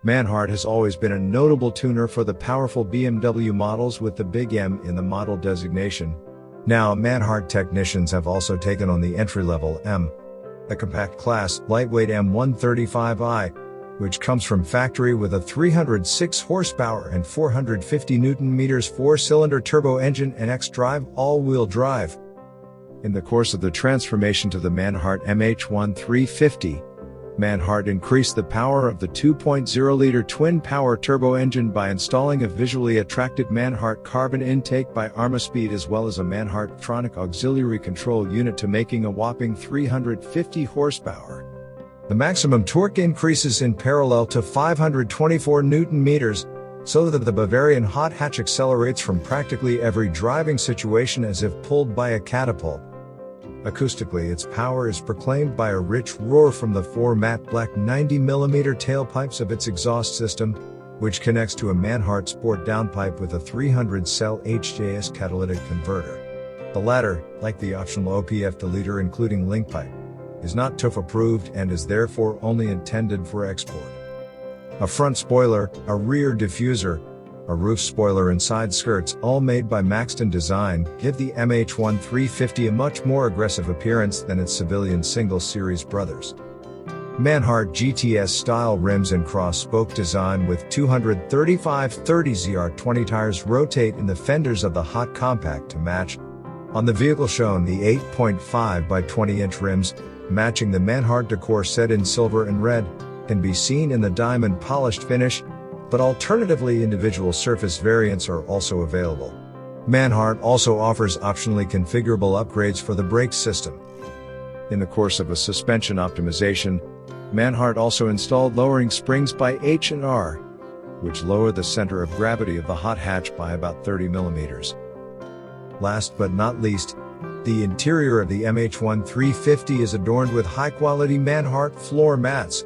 Manhart has always been a notable tuner for the powerful BMW models with the big M in the model designation. Now, Manhart technicians have also taken on the entry-level M, the compact class, lightweight M135i, which comes from factory with a 306 horsepower and 450 Nm four-cylinder turbo engine and xDrive all-wheel drive. In the course of the transformation to the Manhart MH1 350, Manhart increased the power of the 2.0-liter twin-power turbo engine by installing a visually attractive Manhart carbon intake by ARMAspeed as well as a MANHART MHtronik auxiliary control unit to making a whopping 350 horsepower. The maximum torque increases in parallel to 524 Nm, so that the Bavarian hot hatch accelerates from practically every driving situation as if pulled by a catapult. Acoustically, its power is proclaimed by a rich roar from the four matte black 90mm tailpipes of its exhaust system, which connects to a Manhart Sport downpipe with a 300-cell HJS catalytic converter. The latter, like the optional OPF deleter including linkpipe, is not TÜV-approved and is therefore only intended for export. A front spoiler, a rear diffuser, a roof spoiler and side skirts, all made by Maxton Design, give the MH1 350 a much more aggressive appearance than its civilian single-series brothers. Manhart GTS-style rims and cross-spoke design with 235/30ZR20 tires rotate in the fenders of the hot compact to match. On the vehicle shown, the 8.5 by 20-inch rims, matching the Manhart decor set in silver and red, can be seen in the diamond polished finish, but alternatively individual surface variants are also available. Manhart also offers optionally configurable upgrades for the brake system. In the course of a suspension optimization, Manhart also installed lowering springs by H&R, which lower the center of gravity of the hot hatch by about 30 mm. Last but not least, the interior of the MH1 350 is adorned with high-quality Manhart floor mats,